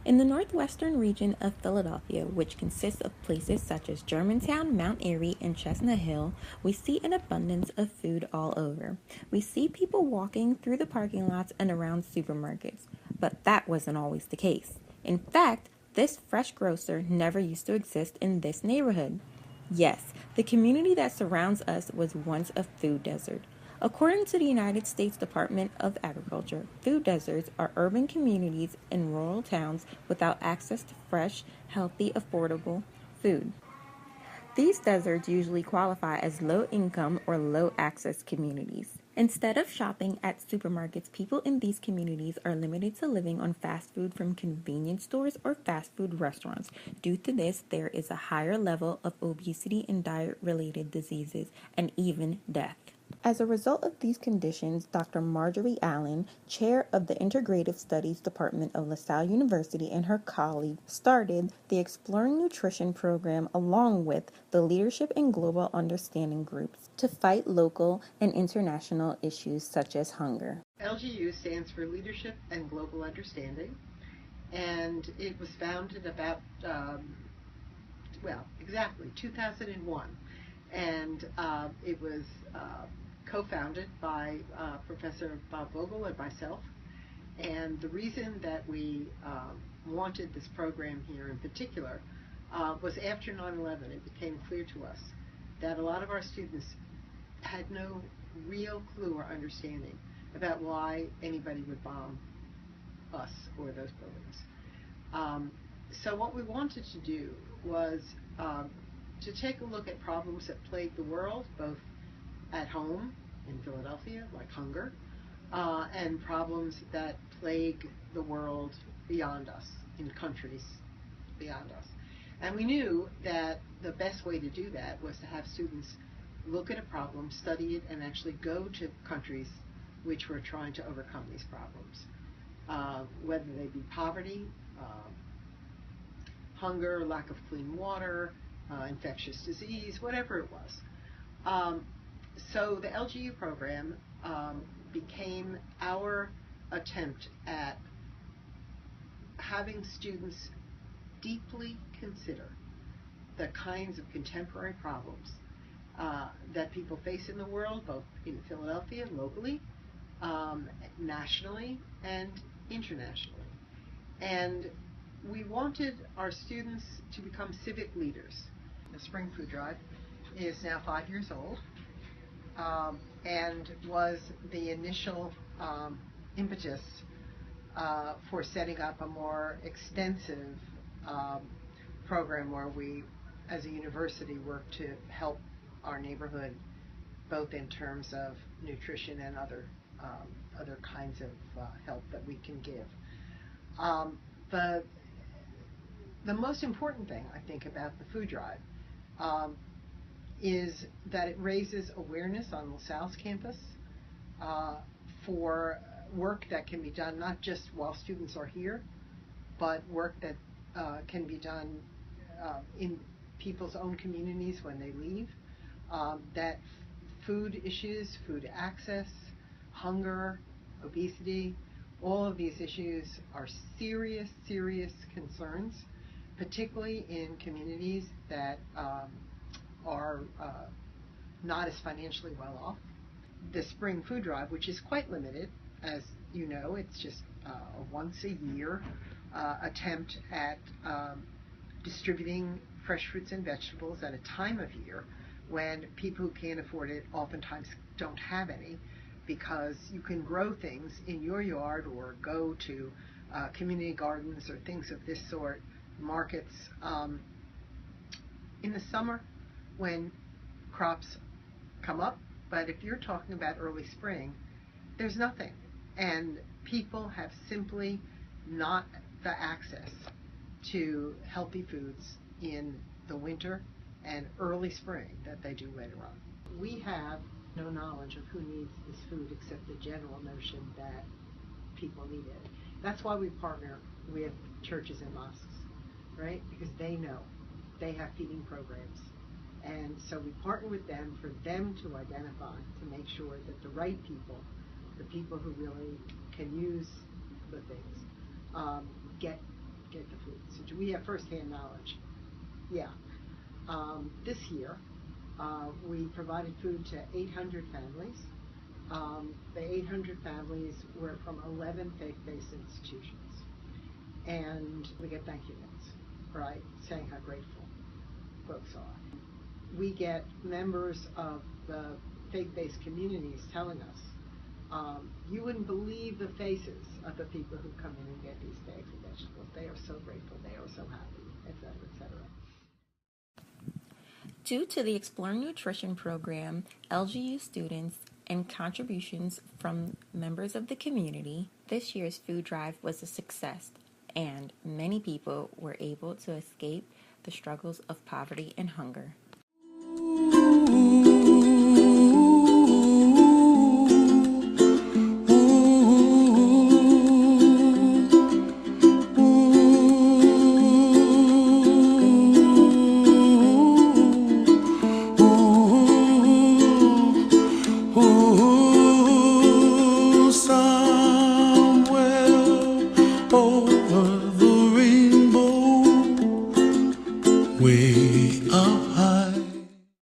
In the northwestern region of Philadelphia, which consists of places such as Germantown, Mount Airy, and Chestnut Hill, we see an abundance of food all over. We see people walking through the parking lots and around supermarkets, but that wasn't always the case. In fact, this fresh grocer never used to exist in this neighborhood. Yes, the community that surrounds us was once a food desert. According to the United States Department of Agriculture, food deserts are urban communities in rural towns without access to fresh, healthy, affordable food. These deserts usually qualify as low income or low access communities. Instead of shopping at supermarkets, people in these communities are limited to living on fast food from convenience stores or fast food restaurants. Due to this, there is a higher level of obesity and diet related diseases and even death. As a result of these conditions, Dr. Marjorie Allen, chair of the Integrative Studies Department of LaSalle University, and her colleague started the Exploring Nutrition program along with the Leadership and Global Understanding groups to fight local and international issues such as hunger. LGU stands for Leadership and Global Understanding, and it was founded about, exactly 2001. And it was co-founded by Professor Bob Vogel and myself. And the reason that we wanted this program here in particular was after 9/11, it became clear to us that a lot of our students had no real clue or understanding about why anybody would bomb us or those buildings. So what we wanted to do was to take a look at problems that plague the world, both at home in Philadelphia, like hunger, and problems that plague the world beyond us, in countries beyond us. And we knew that the best way to do that was to have students look at a problem, study it, and actually go to countries which were trying to overcome these problems, whether they be poverty, hunger, lack of clean water, infectious disease, whatever it was. So the LGU program became our attempt at having students deeply consider the kinds of contemporary problems that people face in the world, both in Philadelphia, locally, nationally, and internationally. And we wanted our students to become civic leaders. The Spring Food Drive is now 5 years old, and was the initial impetus for setting up a more extensive program where we, as a university, work to help our neighborhood, both in terms of nutrition and other kinds of help that we can give. The most important thing, I think, about the food drive is that it raises awareness on LaSalle's campus for work that can be done not just while students are here, but work that can be done in people's own communities when they leave. That food issues, food access, hunger, obesity, all of these issues are serious, serious concerns, particularly in communities that are not as financially well off. The Spring Food Drive, which is quite limited, as you know, it's just a once a year attempt at distributing fresh fruits and vegetables at a time of year when people who can't afford it oftentimes don't have any, because you can grow things in your yard or go to community gardens or things of this sort, markets, in the summer when crops come up. But if you're talking about early spring, there's nothing. And people have simply not the access to healthy foods in the winter and early spring that they do later on. We have no knowledge of who needs this food except the general notion that people need it. That's why we partner with churches and mosques, right? Because they know. They have feeding programs. And so we partner with them for them to identify, to make sure that the right people, the people who really can use the things, get get the food. So we have firsthand knowledge. Yeah. This year, we provided food to 800 families. The 800 families were from 11 faith-based institutions. And we get thank you notes, right, saying how grateful folks are. We get members of the faith-based communities telling us, you wouldn't believe the faces of the people who come in and get these bags of vegetables. They are so grateful. They are so happy, et cetera, et cetera. Due to the Explore Nutrition program, LGU students, and contributions from members of the community, this year's food drive was a success, and many people were able to escape the struggles of poverty and hunger.